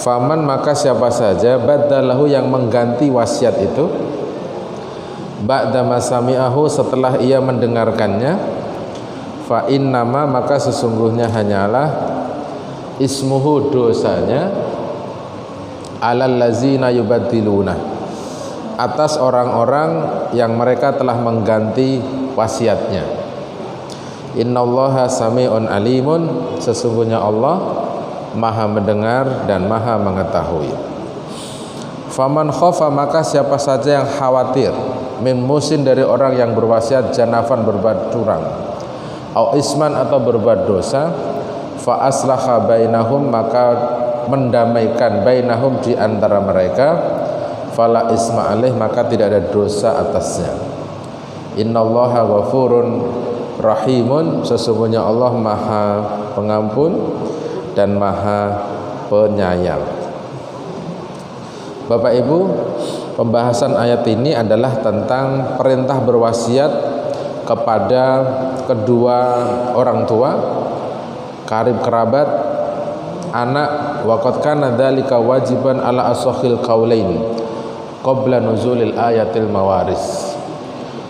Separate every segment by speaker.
Speaker 1: Faman maka siapa saja badalahu yang mengganti wasiat itu ba'da masami'ahu setelah ia mendengarkannya, fa innama maka sesungguhnya hanyalah ismuhu dosanya alal lazina yubaddiluna atas orang-orang yang mereka telah mengganti wasiatnya. Innallaha sami'un alimun, sesungguhnya Allah Maha mendengar dan Maha mengetahui. Faman khofa maka siapa saja yang khawatir min musin dari orang yang berwasiat janafan berbuat curang au isman atau berbuat dosa, fa aslaha bainahum maka mendamaikan bainahum di antara mereka, fala isma alaih maka tidak ada dosa atasnya. Innallaha ghafurun rahimun, sesungguhnya Allah Maha Pengampun dan Maha Penyayang. Bapak Ibu, pembahasan ayat ini adalah tentang perintah berwasiat kepada kedua orang tua, karib kerabat, anak, waqad kana dzalika wajiban ala asahhil qaulain qabla nuzulil ayatil mawaris.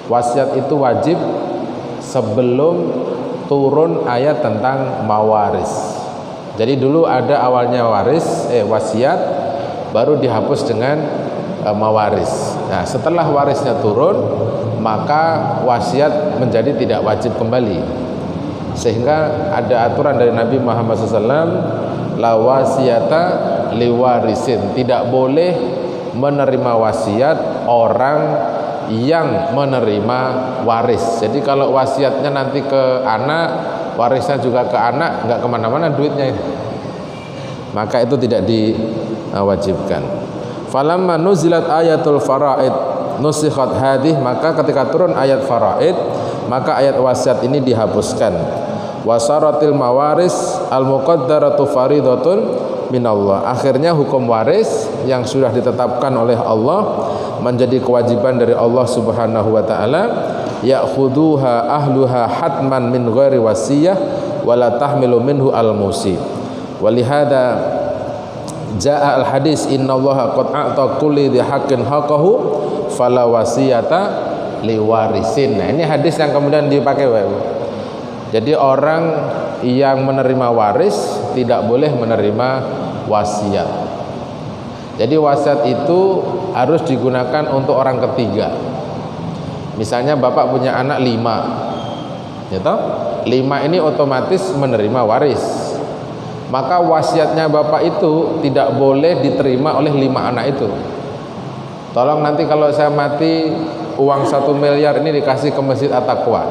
Speaker 1: Wasiat itu wajib sebelum turun ayat tentang mawaris. Jadi dulu ada awalnya wasiat, baru dihapus dengan mawaris. Nah, setelah warisnya turun, maka wasiat menjadi tidak wajib kembali. Sehingga ada aturan dari Nabi Muhammad SAW, la wasiyata liwarisin, tidak boleh menerima wasiat orang yang menerima waris. Jadi kalau wasiatnya nanti ke anak, warisnya juga ke anak, nggak kemana-mana duitnya, maka itu tidak diwajibkan. Falamma nuzilat ayatul faraid nusikhat hadih, maka ketika turun ayat faraid, maka ayat wasiat ini dihapuskan. Wasaratil mawaris al muqaddaratu faridatun minallah, akhirnya hukum waris yang sudah ditetapkan oleh Allah menjadi kewajiban dari Allah Subhanahu wa taala. Ya'khuduha ahluha hatman min ghairi wasiyah wala tahmilu minhu al-musi. Walihada jaa al-hadis innallaha qad a'ta kulli dhi haqqin haqqahu fala wasiyata liwarisin. Nah, ini hadis yang kemudian dipakai, Pak. Jadi orang yang menerima waris tidak boleh menerima wasiat. Jadi wasiat itu harus digunakan untuk orang ketiga. Misalnya bapak punya anak 5, ya toh? 5 ini otomatis menerima waris. Maka wasiatnya bapak itu tidak boleh diterima oleh 5 anak itu. Tolong nanti kalau saya mati, uang 1 miliar ini dikasih ke Masjid At-Taqwa.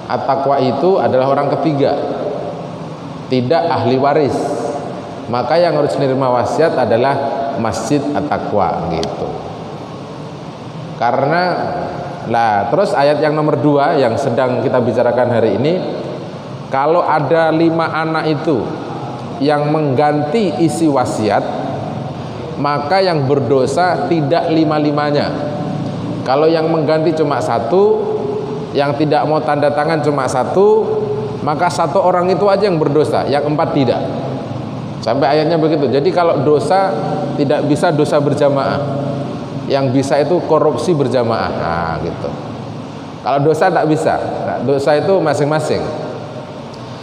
Speaker 1: At-Taqwa itu adalah orang ketiga, tidak ahli waris. Maka yang harus menerima wasiat adalah Masjid At-Taqwa gitu. Karena terus ayat yang nomor 2 yang sedang kita bicarakan hari ini, kalau ada 5 anak itu yang mengganti isi wasiat, maka yang berdosa tidak 5-5-nya. Kalau yang mengganti cuma 1, yang tidak mau tanda tangan cuma 1, maka 1 orang itu aja yang berdosa, yang 4 tidak. Sampai ayatnya begitu. Jadi kalau dosa tidak bisa dosa berjamaah, yang bisa itu korupsi berjamaah. Nah, gitu. Kalau dosa tak bisa. Nah, dosa itu masing-masing.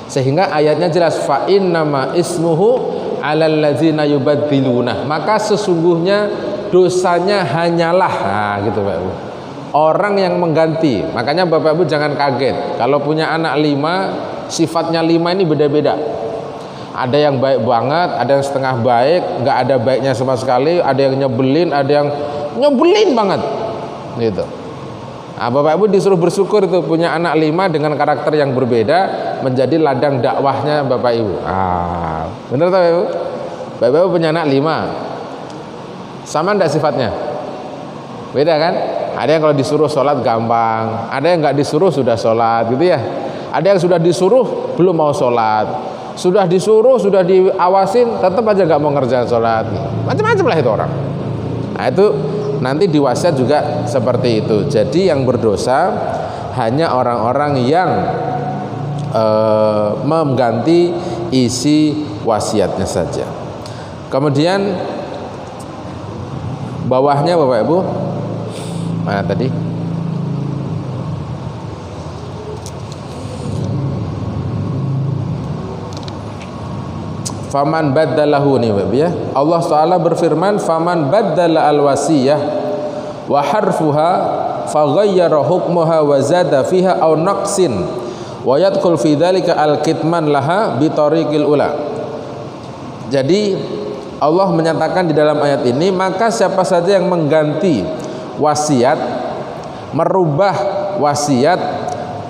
Speaker 1: Sehingga ayatnya jelas, fa innama ismuhu alal ladzina yubaddiluna, maka sesungguhnya dosanya hanyalah, nah, gitu Pak Ibu, orang yang mengganti. Makanya Bapak Ibu jangan kaget kalau punya anak 5, sifatnya 5 ini beda-beda. Ada yang baik banget, ada yang setengah baik, nggak ada baiknya sama sekali, ada yang nyebelin, ada yang nyebelin banget gitu. Nah, Bapak Ibu disuruh bersyukur itu punya anak 5 dengan karakter yang berbeda, menjadi ladang dakwahnya Bapak Ibu. Bener tak Bapak Ibu? Bapak Ibu punya anak 5, sama enggak sifatnya? Beda kan? Ada yang kalau disuruh sholat gampang, ada yang nggak disuruh sudah sholat gitu ya. Ada yang sudah disuruh belum mau sholat, sudah disuruh, sudah diawasin, tetap aja nggak mau ngerjain sholat. Macam-macam lah itu orang. Nah, itu nanti di wasiat juga seperti itu. Jadi yang berdosa hanya orang-orang yang mengganti isi wasiatnya saja. Kemudian bawahnya Bapak Ibu, mana tadi? Faman baddalahu nih Bapak ya. Allah Ta'ala berfirman, faman baddala al-wasiyah wa harfuha faghayyara hukmuha wa zada fiha aw naqsin wa yadkhul fi dzalika al-kitman laha bi tariqil ula. Jadi Allah menyatakan di dalam ayat ini, maka siapa saja yang mengganti wasiat, merubah wasiat,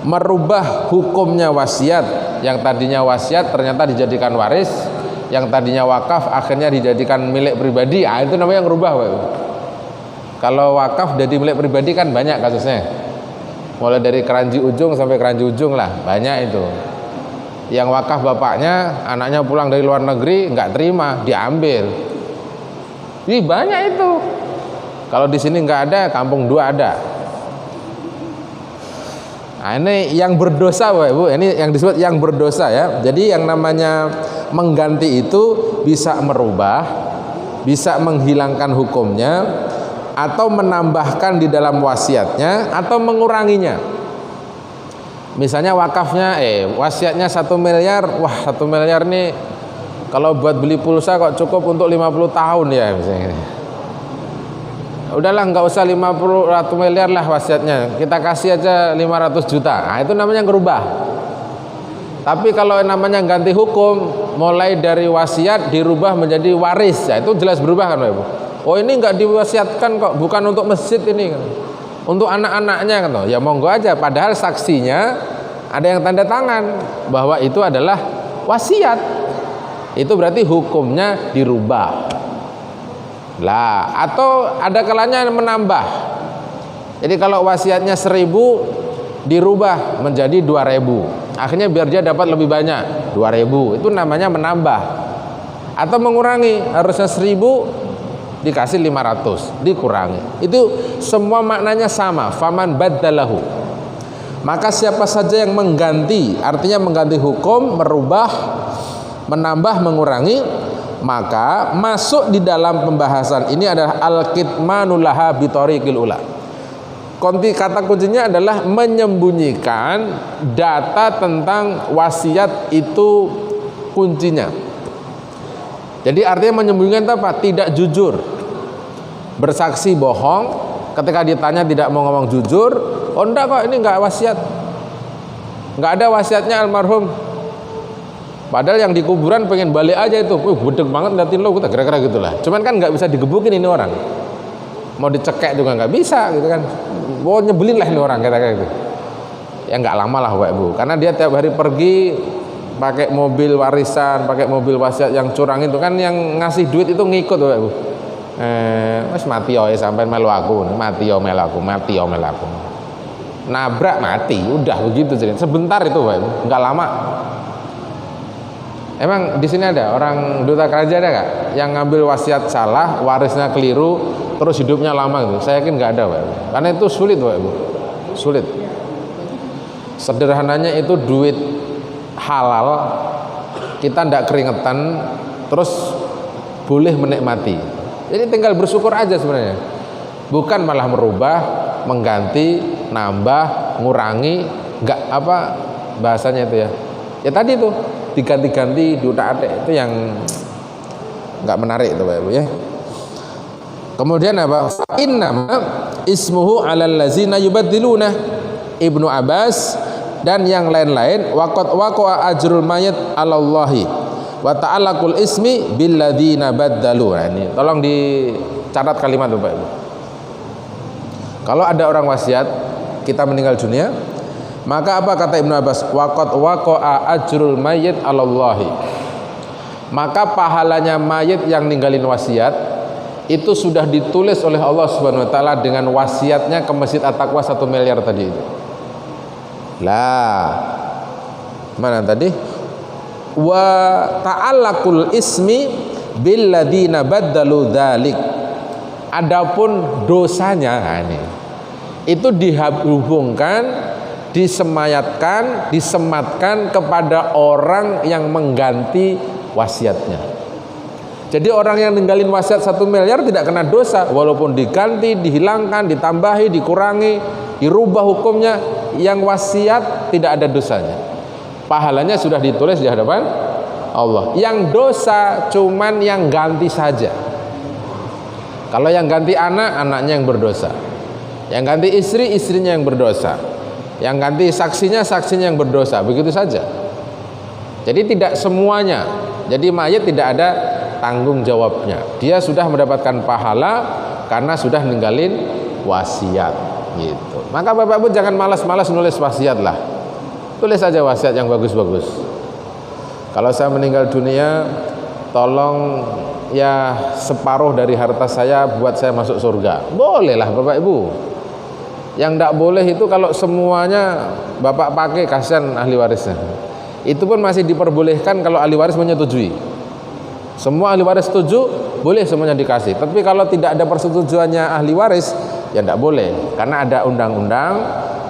Speaker 1: merubah hukumnya wasiat, yang tadinya wasiat ternyata dijadikan waris, yang tadinya wakaf akhirnya dijadikan milik pribadi, itu namanya ngerubah Pak. Kalau wakaf jadi milik pribadi kan banyak kasusnya, mulai dari keranji ujung sampai keranji ujung lah, banyak itu. Yang wakaf bapaknya, anaknya pulang dari luar negeri nggak terima, diambil. Ini banyak itu. Kalau di sini nggak ada, kampung dua ada. Nah, ini yang berdosa Bapak Ibu, ini yang disebut yang berdosa ya. Jadi yang namanya mengganti itu bisa merubah, bisa menghilangkan hukumnya, atau menambahkan di dalam wasiatnya, atau menguranginya. Misalnya wakafnya, wasiatnya 1 miliar, wah 1 miliar nih kalau buat beli pulsa kok cukup untuk 50 tahun ya misalnya. Udahlah nggak usah 50 miliar lah wasiatnya, kita kasih aja 500 juta. Nah, itu namanya ngerubah. Tapi kalau namanya ganti hukum, mulai dari wasiat dirubah menjadi waris, ya itu jelas berubah kan Pak Ibu. Oh ini nggak diwasiatkan kok, bukan untuk masjid ini kan, untuk anak-anaknya kan. Ya monggo aja, padahal saksinya ada yang tanda tangan bahwa itu adalah wasiat. Itu berarti hukumnya dirubah. Lah, atau ada kalanya menambah. Jadi kalau wasiatnya 1.000 dirubah menjadi 2.000. Akhirnya biar dia dapat lebih banyak, 2.000. Itu namanya menambah. Atau mengurangi, harusnya 1.000 dikasih 500, dikurangi. Itu semua maknanya sama, faman baddalahu. Maka siapa saja yang mengganti, artinya mengganti hukum, merubah, menambah, mengurangi, maka masuk di dalam pembahasan ini adalah al-kitmanul laha bi tariqil ula. Kata kuncinya adalah menyembunyikan data tentang wasiat, itu kuncinya. Jadi artinya menyembunyikan itu apa? Tidak jujur, bersaksi bohong, ketika ditanya tidak mau ngomong jujur. Oh enggak kok, ini enggak wasiat, enggak ada wasiatnya almarhum. Padahal yang di kuburan pengen balik aja itu, gudeg banget liatin lo, kira-kira gitulah. Cuman kan nggak bisa digebukin ini orang, mau dicekek juga nggak bisa gitu kan. Mau nyebelin lah ini orang kira-kira gitu. Ya nggak lama lah Bapak Ibu, karena dia tiap hari pergi pakai mobil warisan, pakai mobil wasiat yang curang itu kan, yang ngasih duit itu ngikut Bapak Ibu. Mas mati ya sampai melu aku, mati ya melu aku, mati ya melu aku. Nabrak mati, udah begitu jadi. Sebentar itu Bapak Ibu, nggak lama. Emang di sini ada orang duta kerajaan ada nggak yang ngambil wasiat salah, warisnya keliru, terus hidupnya lama gitu? Saya yakin nggak ada Pak Ibu. Karena itu sulit Pak Ibu, sulit. Sederhananya itu duit halal, kita ndak keringetan, terus boleh menikmati. Jadi tinggal bersyukur aja sebenarnya. Bukan malah merubah, mengganti, nambah, ngurangi, nggak apa bahasanya itu ya. Ya tadi tuh diganti-ganti diutak-atik, itu yang nggak menarik itu Pak Ibu ya. Kemudian apa? Innama ismuhu 'alal ladzina yubaddiluna. Ibnu Abbas dan yang lain-lain, waqad waqa'a ajrul mayyit 'alallahi wa ta'allaqul ismi bil ladzina baddalu. Nah, ini tolong dicatat kalimat Bapak Ibu. Kalau ada orang wasiat, kita meninggal dunia, maka apa kata Ibnu Abbas? Waqad waqa'a ajrul mayyit 'alallahi. Maka pahalanya mayit yang ninggalin wasiat itu sudah ditulis oleh Allah Subhanahu wa taala dengan wasiatnya ke Masjid At-Taqwa 1 miliar tadi itu. Lah, mana tadi? Wa ta'allaqul ismi bil ladzina baddalu dzalik. Adapun dosanya, nah ini, itu dihubungkan, disemayatkan, disematkan kepada orang yang mengganti wasiatnya. Jadi orang yang ninggalin wasiat 1 miliar tidak kena dosa, walaupun diganti, dihilangkan, ditambahi, dikurangi, dirubah hukumnya, yang wasiat tidak ada dosanya. Pahalanya sudah ditulis di hadapan Allah. Yang dosa cuman yang ganti saja. Kalau yang ganti anak, anaknya yang berdosa. Yang ganti istri, istrinya yang berdosa. Yang ganti saksinya, saksinya yang berdosa. Begitu saja. Jadi tidak semuanya. Jadi mayit tidak ada tanggung jawabnya. Dia sudah mendapatkan pahala karena sudah ninggalin wasiat gitu. Maka Bapak Ibu jangan malas-malas nulis wasiat lah. Tulis saja wasiat yang bagus-bagus. Kalau saya meninggal dunia, tolong ya separuh dari harta saya buat saya masuk surga. Boleh lah Bapak Ibu. Yang tidak boleh itu kalau semuanya Bapak pakai, kasihan ahli warisnya. Itu pun masih diperbolehkan kalau ahli waris menyetujui. Semua ahli waris setuju, boleh semuanya dikasih. Tapi kalau tidak ada persetujuannya ahli waris, ya tidak boleh. Karena ada undang-undang,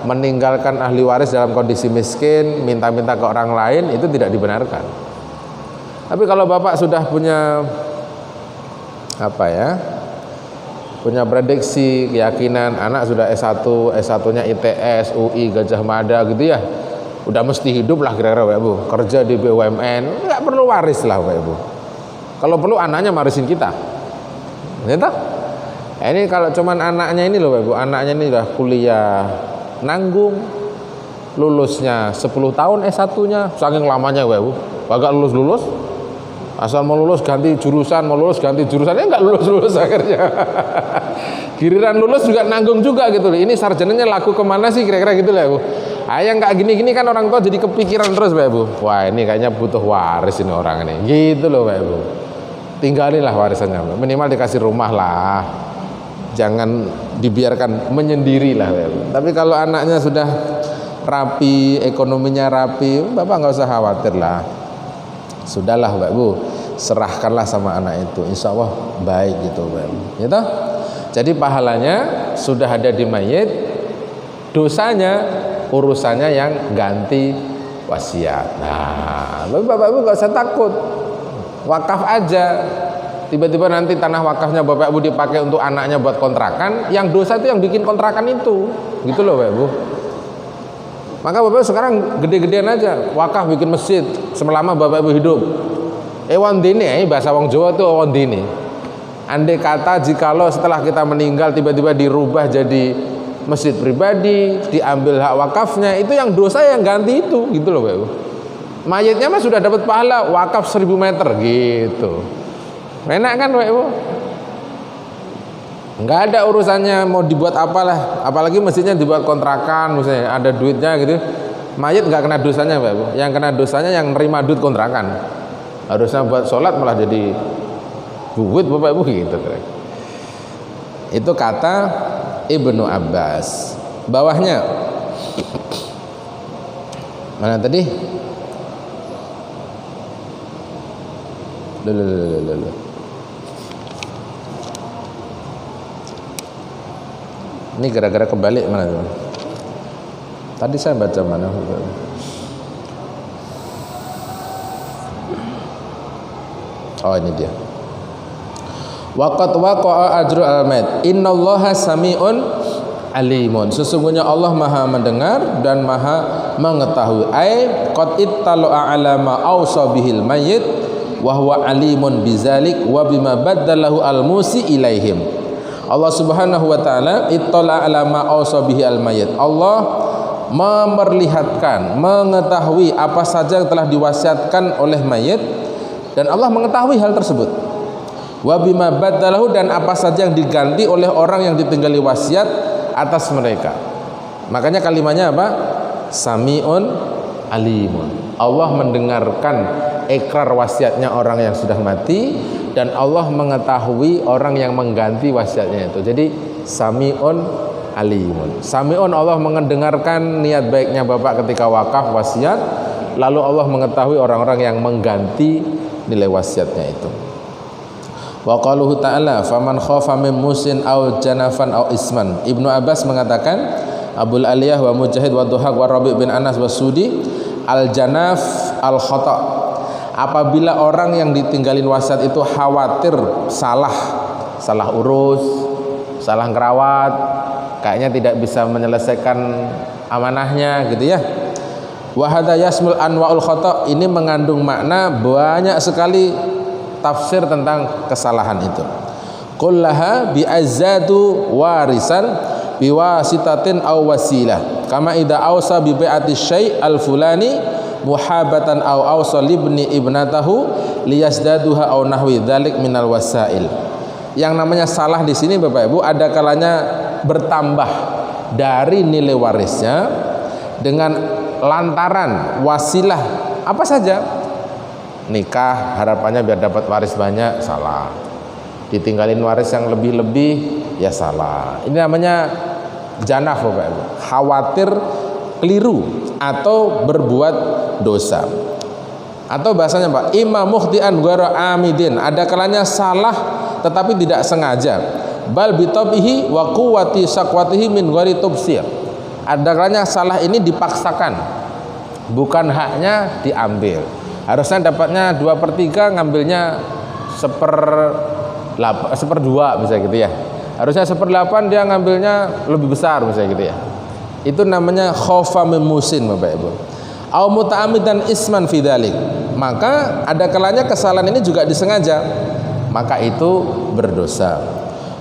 Speaker 1: meninggalkan ahli waris dalam kondisi miskin, minta-minta ke orang lain, itu tidak dibenarkan. Tapi kalau Bapak sudah punya punya prediksi, keyakinan anak sudah S1, S1-nya ITS, UI, Gajah Mada gitu ya, udah mesti hidup lah kira-kira Bapak Ibu, kerja di BUMN, nggak perlu waris lah Bapak Ibu. Kalau perlu anaknya marisin kita, gitu? Ini kalau cuman anaknya ini loh Bapak Ibu, anaknya ini udah kuliah, nanggung, lulusnya 10 tahun S1-nya, saking lamanya Bapak Ibu, agak lulus-lulus, asal mau lulus ganti jurusan, mau lulus ganti jurusan, ya nggak lulus-lulus akhirnya. Giliran lulus juga nanggung juga gitu loh. Ini sarjananya laku kemana sih kira-kira gitu lah Bu. Yang nggak gini-gini kan orang tua jadi kepikiran terus Bapak Ibu. Wah ini kayaknya butuh waris ini orang ini, gitu loh Bapak Ibu. Tinggalilah warisannya, minimal dikasih rumah lah, jangan dibiarkan menyendiri lah Bapak Ibu. Tapi kalau anaknya sudah rapi, ekonominya rapi, Bapak nggak usah khawatir lah. Sudahlah Bapak Ibu, serahkanlah sama anak itu, insya Allah baik gitu Bapak Ibu. Gitu? Jadi pahalanya sudah ada di mayit, dosanya urusannya yang ganti wasiat. Nah, Bapak Ibu nggak usah takut, wakaf aja. Tiba-tiba nanti tanah wakafnya Bapak Ibu dipakai untuk anaknya buat kontrakan, yang dosa itu yang bikin kontrakan itu, gitu loh Bapak Ibu. Maka Bapak Ibu sekarang gede-gedean aja, wakaf bikin masjid selama Bapak Ibu hidup. Wondene, bahasa wong Jawa itu wondene. Andai kata jikalau setelah kita meninggal tiba-tiba dirubah jadi masjid pribadi, diambil hak wakafnya, itu yang dosa yang ganti itu, gitu loh Bapak Ibu. Mayitnya mah sudah dapat pahala wakaf 1000 meter gitu. Enak kan Bapak Ibu? Enggak ada urusannya mau dibuat apalah, apalagi masjidnya dibuat kontrakan misalnya, ada duitnya gitu. Mayit enggak kena dosanya Bapak Ibu. Yang kena dosanya yang nerima duit kontrakan. Harusnya buat sholat malah jadi duit Bapak Ibu gitu. Itu kata Ibnu Abbas. Bawahnya mana tadi? Ini gara-gara kebalik mana tuh? Tadi saya baca mana? Oh ini dia. Waqat waqa'a ajru al-mayt. Innallaha sami'un alimun. Sesungguhnya Allah Maha mendengar dan Maha mengetahui. Ai qad ittala'a ala ma awsa bihil mayyit wa huwa alimun bizalik wa bima baddalahu al-musi ilaihim. Allah Subhanahu wa taala ittala ala ma awsa bihi al-mayyit. Allah memperlihatkan, mengetahui apa saja yang telah diwasiatkan oleh mayit dan Allah mengetahui hal tersebut. Wa bima baddalahu, dan apa saja yang diganti oleh orang yang ditinggali wasiat atas mereka. Makanya kalimatnya apa? Sami'un alimun. Allah mendengarkan ikrar wasiatnya orang yang sudah mati dan Allah mengetahui orang yang mengganti wasiatnya itu. Jadi sami'un alimun. Sami'un, Allah mendengarkan niat baiknya Bapak ketika wakaf wasiat, lalu Allah mengetahui orang-orang yang mengganti nilai wasiatnya itu. Wa qaluhu ta'ala faman khafa min musin aw janafan aw isman. Ibnu Abbas mengatakan, Abul Aliyah wa Mujahid wa Duhaq wa Rabi' bin Anas wa Sudi, al janaf al khata'. apabila orang yang ditinggalin wasiat itu khawatir salah urus, salah ngerawat, kayaknya tidak bisa menyelesaikan amanahnya gitu ya. Wa hadza yasmul anwaul khata', ini mengandung makna banyak sekali tafsir tentang kesalahan itu. Kullaha bi azadu warisan biwasitatin aw wasilah kama idza ausa bi bai'ati syai' al fulani muhabatan aw ausa libni ibnatahu liyasdaduha aw nahwi dzalik minal wasail. Yang namanya salah di sini Bapak Ibu ada kalanya bertambah dari nilai warisnya dengan lantaran wasilah apa saja. Nikah harapannya biar dapat waris banyak, salah. Ditinggalin waris yang lebih-lebih, ya salah. Ini namanya janaf Bapak Ibu, khawatir keliru atau berbuat dosa. Atau bahasanya Pak, imma mukhti'an ghairu amidin, ada kalanya salah tetapi tidak sengaja. Bal bitabihi wa quwwati saqwatihi min ghairi tubsir. Ada kalanya salah ini dipaksakan, bukan haknya diambil. Harusnya dapatnya 2/3, ngambilnya 1/2 bisa gitu ya. Harusnya 1/8, dia ngambilnya lebih besar bisa gitu ya. Itu namanya khaufa min musin Bapak Ibu. Au muta'ammidan isman fi dzalik. Maka ada kalanya kesalahan ini juga disengaja, maka itu berdosa.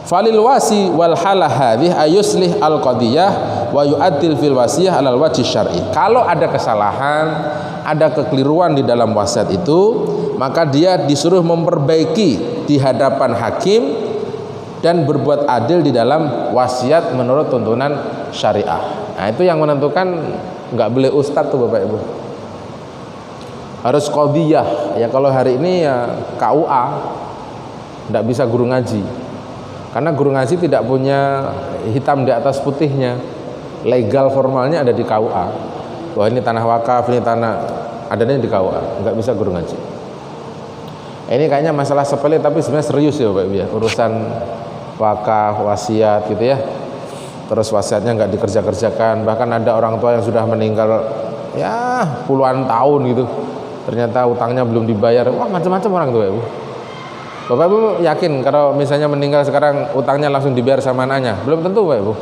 Speaker 1: Falil wasi wal halah hadhih ayuslih al qadiyah wa yu'addil fil wasiyah alal wajhi syar'i. Kalau ada kesalahan, ada kekeliruan di dalam wasiat itu, maka dia disuruh memperbaiki di hadapan hakim dan berbuat adil di dalam wasiat menurut tuntunan syariah. Nah, itu yang menentukan, nggak boleh ustadz tuh Bapak Ibu. Harus qadiyah. Ya kalau hari ini ya KUA, nggak bisa guru ngaji. Karena guru ngaji tidak punya hitam di atas putihnya. Legal formalnya ada di KUA. Wah ini tanah wakaf, ini tanah adanya di KUA, nggak bisa guru ngaji. Ini kayaknya masalah sepele tapi sebenarnya serius ya Bapak Ibu ya. Urusan wakaf, wasiat gitu ya. Terus wasiatnya nggak dikerjakan, bahkan ada orang tua yang sudah meninggal ya puluhan tahun gitu. Ternyata utangnya belum dibayar. Wah macam-macam orang tuh Bapak Ibu. Bapak Ibu yakin kalau misalnya meninggal sekarang utangnya langsung dibayar sama anaknya? Belum tentu Bapak Ibu.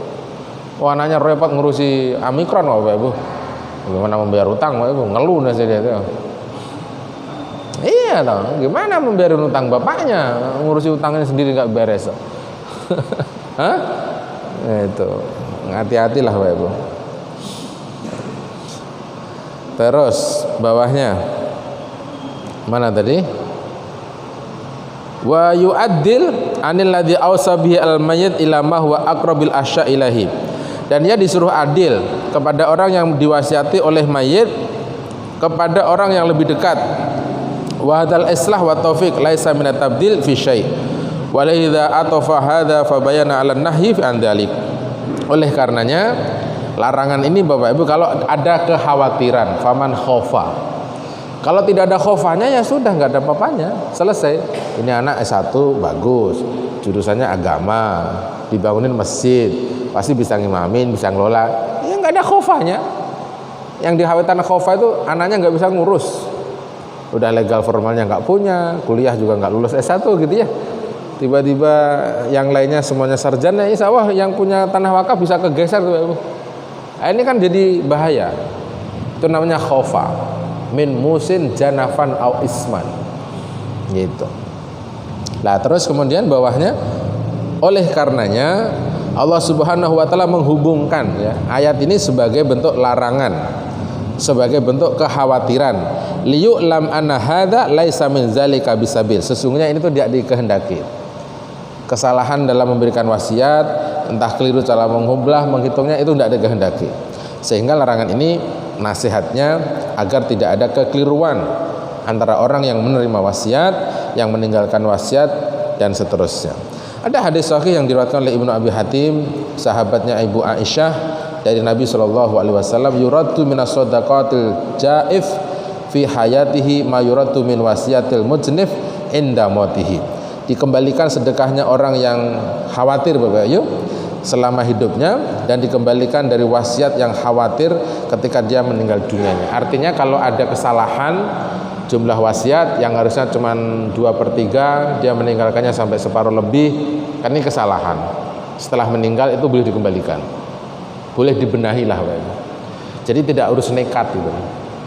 Speaker 1: Wah anaknya repot ngurusi Omikron Bapak Ibu. Bagaimana membayar utang Bapak Ibu? Ngeluh nasi dia tuh. Iya toh, gimana membayar utang bapaknya? Ngurusi utangnya sendiri nggak beres. Hah? Itu hati-hatilah Bapak Ibu. Terus bawahnya mana tadi? Wa yu'addil anil ladzi ausa bihi al mayyit ila ma huwa aqrabil asya ilahi. Dan dia disuruh adil kepada orang yang diwasiati oleh mayit kepada orang yang lebih dekat. Wa hadzal islah wa taufiq laisa min at-tabdil fi syai'. Wa la idza atafa hadza fa bayana 'ala an-nahyi fi an dzalik. Oleh karenanya larangan ini Bapak Ibu kalau ada kekhawatiran, faman khofa. Kalau tidak ada khofanya ya sudah nggak ada apa-apanya, selesai. Ini anak S1 bagus, jurusannya agama, dibangunin masjid, pasti bisa ngimamin, bisa ngelola. Ya nggak ada khofanya. Yang dikhawatirkan khofa itu anaknya nggak bisa ngurus. Udah legal formalnya nggak punya, kuliah juga nggak lulus S1 gitu ya. Tiba-tiba yang lainnya semuanya sarjana, insya Allah yang punya tanah wakaf bisa kegeser tuh. Nah, ini kan jadi bahaya. Itu namanya khofa. Min musin janafan au isman gitu. Nah terus kemudian bawahnya, oleh karenanya Allah Subhanahu wa taala menghubungkan ya ayat ini sebagai bentuk larangan, sebagai bentuk kekhawatiran. Liyu'lam anna hadza laisa min zalika bisabil. Sesungguhnya ini tuh tidak dikehendaki. Kesalahan dalam memberikan wasiat, entah keliru cara menghublah, menghitungnya itu tidak dikehendaki. Sehingga larangan ini nasihatnya agar tidak ada kekeliruan antara orang yang menerima wasiat, yang meninggalkan wasiat dan seterusnya. Ada hadis sahih yang diriwayatkan oleh Ibnu Abi Hatim, sahabatnya Ibu Aisyah, dari Nabi SAW, yuraddu minas shadaqatil jaif fi hayatihi ma yuraddu min wasiyatil mujnif inda mautihi. Dikembalikan sedekahnya orang yang khawatir Bapak Ibu selama hidupnya dan dikembalikan dari wasiat yang khawatir ketika dia meninggal dunianya. Artinya kalau ada kesalahan jumlah wasiat yang harusnya cuma 2/3, dia meninggalkannya sampai separuh lebih, kan ini kesalahan. Setelah meninggal itu boleh dikembalikan, boleh dibenahi lah. Jadi tidak harus nekat gitu.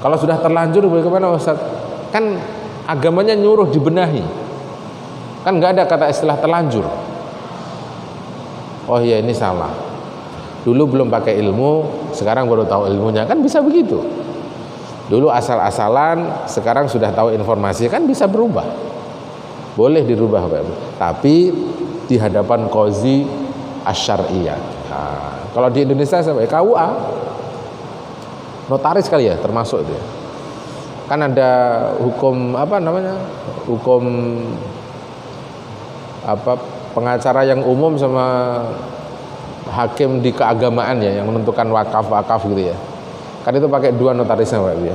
Speaker 1: Kalau sudah terlanjur boleh kemana Ustaz? Kan agamanya nyuruh dibenahi, kan nggak ada kata istilah terlanjur. Oh iya, ini salah, dulu belum pakai ilmu, sekarang baru tahu ilmunya, kan bisa begitu. Dulu asal-asalan, sekarang sudah tahu informasi, kan bisa berubah. Boleh dirubah Pak Ibu, tapi di hadapan qazi asy-syar'iyyah. Nah, kalau di Indonesia sampai KUA, notaris kali ya termasuk itu. Kan ada hukum apa namanya? Hukum apa, pengacara yang umum sama hakim di keagamaan ya, yang menentukan wakaf gitu ya. Kan itu pakai 2 notarisnya Pak ya.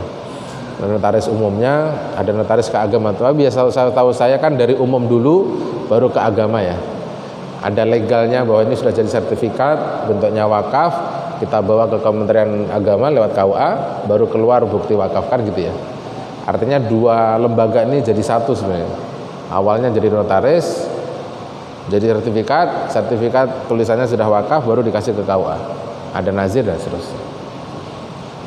Speaker 1: Notaris umumnya, ada notaris keagamaan. Tapi biasa saya tahu saya kan dari umum dulu baru ke agama ya. Ada legalnya bahwa ini sudah jadi sertifikat bentuknya wakaf, kita bawa ke Kementerian Agama lewat KUA, baru keluar bukti wakaf, kan gitu ya. Artinya 2 lembaga ini jadi satu sebenarnya. Awalnya jadi notaris, jadi sertifikat tulisannya sudah wakaf, baru dikasih ke KUA. Ada nazir dan seterusnya.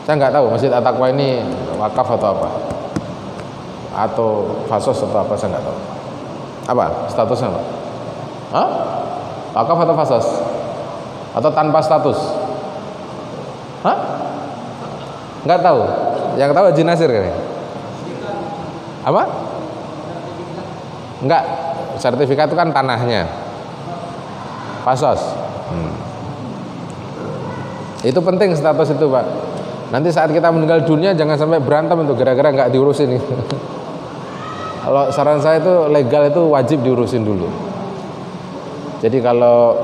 Speaker 1: Saya nggak tahu Masjid At-Taqwa ini wakaf atau apa, atau fasos atau apa, saya nggak tahu. Apa statusnya Pak? Hah? Wakaf atau fasos? Atau tanpa status? Hah? Nggak tahu. Yang tahu Haji Nasir kan? Apa? Enggak. Sertifikat itu kan tanahnya. Fasos. Itu penting status itu Pak. Nanti saat kita meninggal dunia jangan sampai berantem untuk gara-gara nggak diurusin. Kalau saran saya itu legal itu wajib diurusin dulu. Jadi kalau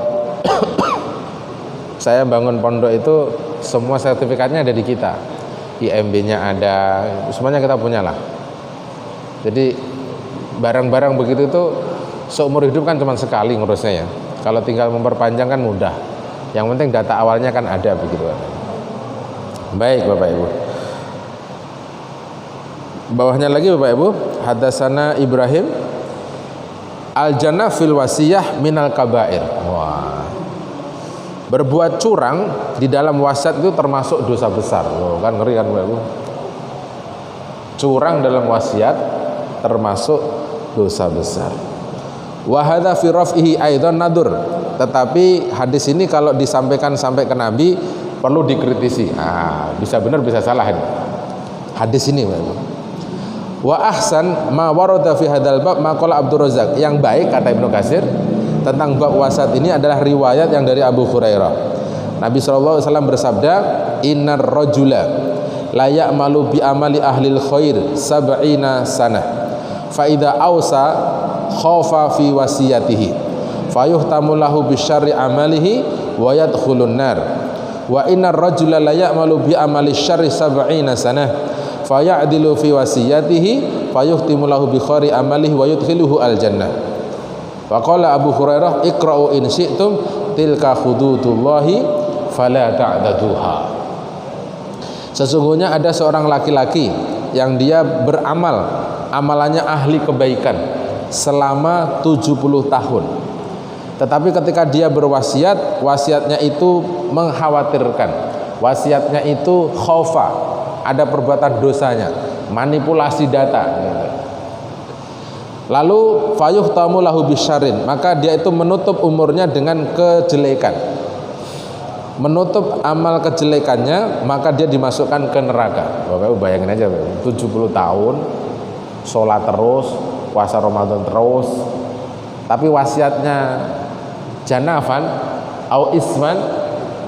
Speaker 1: saya bangun pondok itu semua sertifikatnya ada di kita, IMB-nya ada, semuanya kita punya lah. Jadi barang-barang begitu itu seumur hidup kan cuma sekali ngurusnya ya. Kalau tinggal memperpanjang kan mudah. Yang penting data awalnya kan ada begitu. Baik Bapak Ibu. Bawahnya lagi Bapak Ibu, hadatsana Ibrahim al-jannah fil wasiyah minal kabair. Wah. Berbuat curang di dalam wasiat itu termasuk dosa besar. Loh, kan ngeri kan Bapak Ibu. Curang dalam wasiat termasuk dosa besar. Wa hadza fi raf'ihi aidan nadur. Tetapi hadis ini kalau disampaikan sampai ke Nabi perlu dikritisi. Bisa benar bisa salah ini. Hadis ini Bapak Ibu. Wa ahsan ma warada fi hadzal bab ma qala Abdul Razzaq. Yang baik kata Ibnu Katsir tentang bab wasiat ini adalah riwayat yang dari Abu Hurairah. Nabi sallallahu alaihi wasallam bersabda, "Innar rajula la ya'malu bi amali ahlil khair sab'ina sanah. Fa idza ausa khafa fi wasiyatihi. Fayuhtamu lahu bi syarri amalihi wa yadkhulun nar. Wa innar rajula la ya'malu bi amali syarri sab'ina sanah. Faya'dilu fi wasiyatihi fayuhtimu lahu bi khairi amalihi wa yudkhiluhu al jannah." Faqala Abu Hurairah, "Iqra'u in syi'tum tilka hududullahi fala ta'daduha." Sesungguhnya ada seorang laki-laki yang dia beramal, amalannya ahli kebaikan selama 70 tahun. Tetapi ketika dia berwasiat, wasiatnya itu mengkhawatirkan. Wasiatnya itu khaufa, ada perbuatan dosanya, manipulasi data. Lalu fayuhtamu lahu bisyarrin, maka dia itu menutup umurnya dengan kejelekan, menutup amal kejelekannya, maka dia dimasukkan ke neraka. Bapak bayangin aja 70 tahun sholat terus, puasa Ramadan terus, tapi wasiatnya janafan au isman,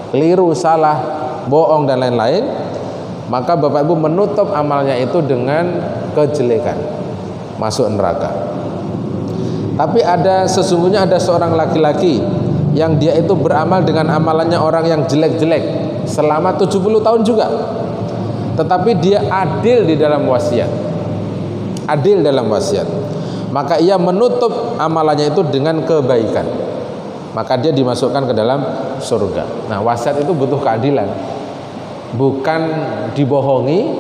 Speaker 1: keliru, salah, bohong dan lain-lain, maka Bapak Ibu menutup amalnya itu dengan kejelekan, masuk neraka. Tapi sesungguhnya ada seorang laki-laki yang dia itu beramal dengan amalannya orang yang jelek-jelek selama 70 tahun juga, tetapi dia adil di dalam wasiat, adil dalam wasiat, maka ia menutup amalannya itu dengan kebaikan, maka dia dimasukkan ke dalam surga. Nah, wasiat itu butuh keadilan, bukan dibohongi,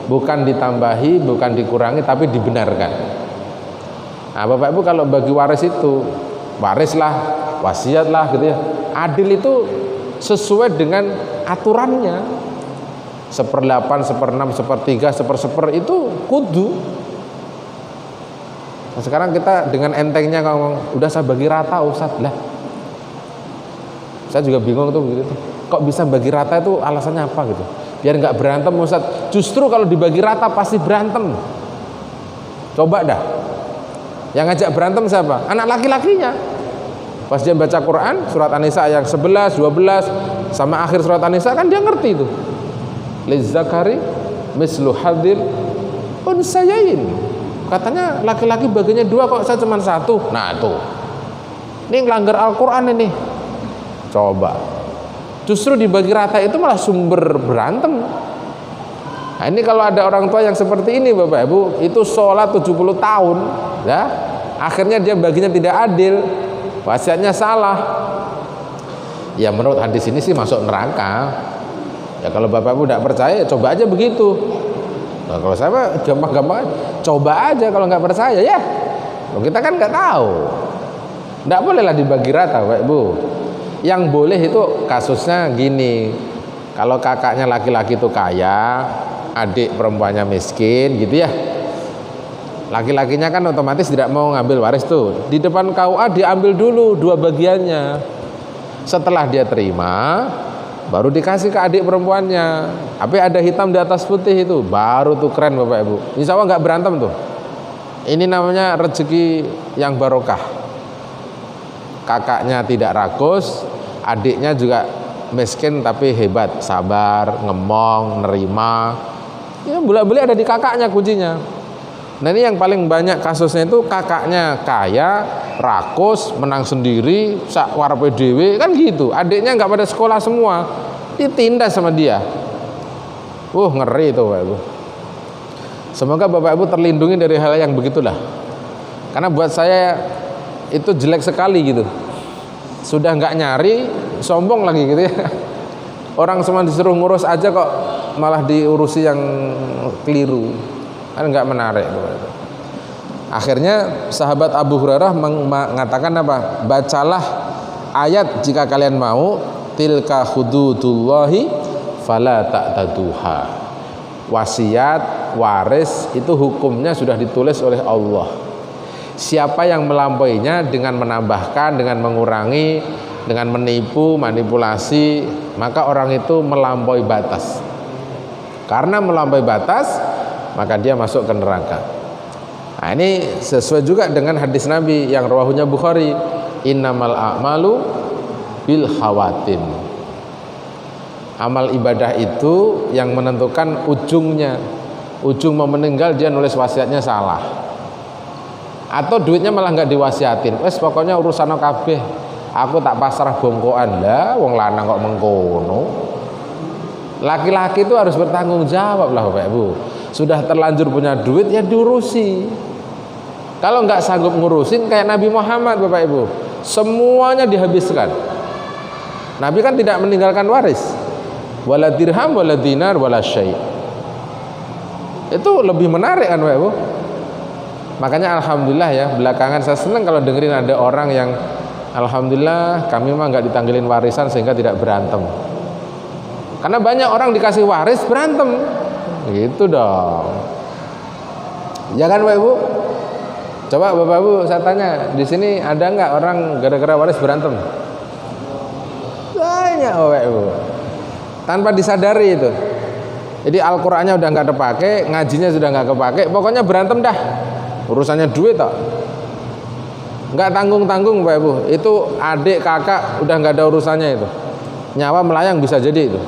Speaker 1: bukan ditambahi, bukan dikurangi, tapi dibenarkan. Nah, Bapak Ibu kalau bagi waris itu, warislah, wasiatlah gitu ya. Adil itu sesuai dengan aturannya. 1/8, 1/6, 1/3, 1/1 itu kudu. Nah, sekarang kita dengan entengnya ngomong, udah saya bagi rata Ustaz. Lah, saya juga bingung tuh begitu. Kok bisa bagi rata itu alasannya apa gitu? Biar nggak berantem Ustaz. Justru kalau dibagi rata pasti berantem. Coba dah. Yang ngajak berantem siapa? Anak laki-lakinya. Pas dia baca Quran surat An-Nisa yang 11, 12 sama akhir surat An-Nisa kan dia ngerti itu. Lizzakari mislu hadil unsayain. Katanya laki-laki baginya 2 kok saya cuma 1. Nah tuh. Ini ngelanggar Al-Quran ini. Coba. Justru dibagi rata itu malah sumber berantem. Nah ini kalau ada orang tua yang seperti ini Bapak Ibu, itu sholat 70 tahun ya, akhirnya dia baginya tidak adil, wasiatnya salah. Ya menurut hadis ini sih masuk neraka. Ya kalau Bapak Ibu tidak percaya coba aja begitu. Nah, kalau saya gampang-gampang coba aja kalau nggak percaya ya. Loh, kita kan nggak tahu. Nggak bolehlah dibagi rata Bapak Ibu. Yang boleh itu kasusnya gini, kalau kakaknya laki-laki itu kaya, adik perempuannya miskin gitu ya, laki-lakinya kan otomatis tidak mau ngambil waris tuh, di depan KUA diambil dulu 2 bagiannya, setelah dia terima baru dikasih ke adik perempuannya, tapi ada hitam di atas putih itu, baru tuh keren Bapak Ibu, insya Allah nggak berantem tuh. Ini namanya rezeki yang barokah. Kakaknya tidak rakus, adiknya juga miskin tapi hebat, sabar, ngemong, nerima. Ya bolak-balik ada di kakaknya kuncinya. Nah ini yang paling banyak kasusnya itu kakaknya kaya, rakus, menang sendiri, sak warepe dhewe kan gitu. Adiknya nggak pada sekolah semua, ditindas sama dia. Ngeri itu Bapak Ibu. Semoga Bapak Ibu terlindungi dari hal yang begitulah. Karena buat saya itu jelek sekali gitu. Sudah nggak nyari, sombong lagi gitu ya. Orang semua disuruh ngurus aja kok malah diurusi yang keliru, kan nggak menarik. Akhirnya sahabat Abu Hurairah mengatakan apa? Bacalah ayat jika kalian mau, tilka hududullahi fala ta'taduha. Wasiat, waris itu hukumnya sudah ditulis oleh Allah. Siapa yang melampauinya dengan menambahkan, dengan mengurangi, dengan menipu, manipulasi, maka orang itu melampaui batas. Karena melampaui batas, maka dia masuk ke neraka. Nah, ini sesuai juga dengan hadis Nabi yang rawahunya Bukhari, innamal a'malu bil khawatim. Amal ibadah itu yang menentukan ujungnya. Ujung mau meninggal dia nulis wasiatnya salah. Atau duitnya malah nggak diwasiatin, wes pokoknya urusan kabeh aku tak pasrah bongkoan. Lah wong lanang kok mengkono. Laki-laki itu harus bertanggung jawab lah Bapak Ibu. Sudah terlanjur punya duit ya diurusi. Kalau nggak sanggup ngurusin kayak Nabi Muhammad Bapak Ibu, semuanya dihabiskan. Nabi kan tidak meninggalkan waris, wala dirham wala dinar wala syai'. Itu lebih menarik kan Bapak Ibu. Makanya alhamdulillah ya, belakangan saya senang kalau dengerin ada orang yang alhamdulillah kami mah nggak ditanggalin warisan sehingga tidak berantem. Karena banyak orang dikasih waris berantem, gitu dong. Ya kan Bapak Ibu? Coba Bapak Ibu saya tanya, di sini ada nggak orang gara-gara waris berantem? Banyak Bapak Ibu. Tanpa disadari itu. Jadi Al-Qur'annya udah nggak kepake, ngajinya sudah nggak kepake, pokoknya berantem dah. Urusannya duit tak, nggak tanggung-tanggung Bapak Ibu. Itu adik kakak udah nggak ada urusannya itu. Nyawa melayang bisa jadi itu.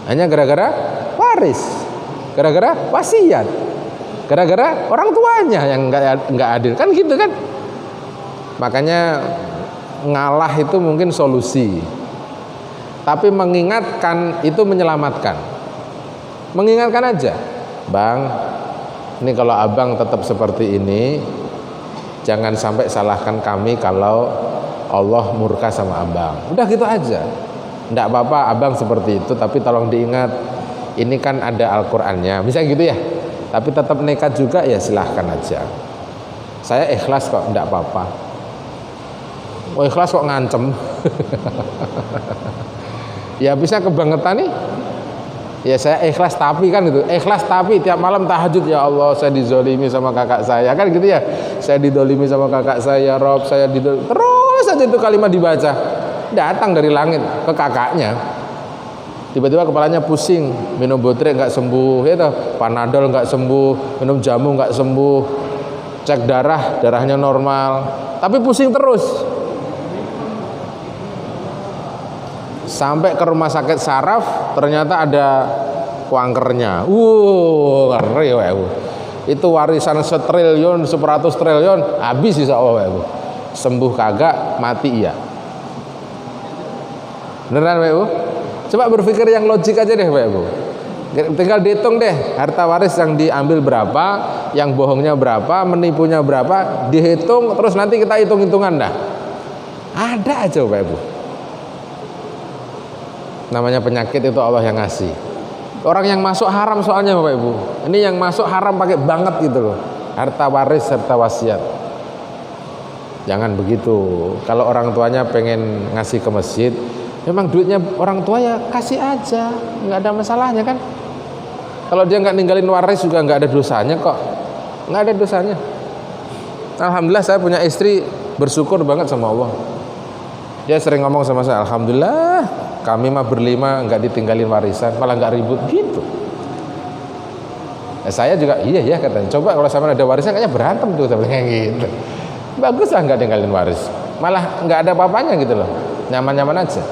Speaker 1: Hanya gara-gara waris, gara-gara wasiat, gara-gara orang tuanya yang nggak adil kan gitu kan. Makanya ngalah itu mungkin solusi, tapi mengingatkan itu menyelamatkan. Mengingatkan aja, Bang. Ini kalau abang tetap seperti ini, jangan sampai salahkan kami kalau Allah murka sama abang. Udah gitu aja. Nggak apa-apa abang seperti itu, tapi tolong diingat, ini kan ada Al-Qur'annya. Misalnya gitu ya. tapi tetap nekat juga, ya silahkan aja. Saya ikhlas kok, enggak apa-apa. Oh ikhlas kok ngancem. Ya bisa kebangetan nih. Ya saya ikhlas tapi kan gitu. Ikhlas tapi tiap malam tahajud, ya Allah saya dizolimi sama kakak saya, kan gitu ya. Saya didolimi sama kakak saya, Rob saya didolimi. Terus aja itu kalimat dibaca. Datang dari langit ke kakaknya. Tiba-tiba kepalanya pusing, minum botrek nggak sembuh, itu Panadol nggak sembuh, minum jamu nggak sembuh, cek darahnya normal, tapi pusing terus. Sampai ke rumah sakit saraf, ternyata ada kankernya. Ngeri ya, itu warisan setriliun, 100 triliun, habis insya Allah ya, sembuh kagak, mati iya. Beneran ya, Bu? Coba berpikir yang logik aja deh Pak Ibu. Tinggal dihitung deh harta waris yang diambil berapa, yang bohongnya berapa, menipunya berapa, dihitung terus nanti kita hitung-hitungan dah. Ada aja Pak Ibu. Namanya penyakit itu Allah yang ngasih. Orang yang masuk haram soalnya Bapak Ibu. Ini yang masuk haram pakai banget gitu loh. Harta waris, harta wasiat. Jangan begitu. Kalau orang tuanya pengen ngasih ke masjid, memang duitnya orang tua ya kasih aja, nggak ada masalahnya kan. Kalau dia nggak ninggalin waris juga nggak ada dosanya kok, nggak ada dosanya. Alhamdulillah saya punya istri bersyukur banget sama Allah. Dia sering ngomong sama saya, alhamdulillah kami mah berlima nggak ditinggalin warisan, malah nggak ribut gitu. Saya juga iya ya katanya, coba kalau sama ada warisan kayaknya berantem tuh, saya bilang gitu. Bagus lah nggak tinggalin waris, malah nggak ada apa-apanya gitu loh, nyaman-nyaman aja.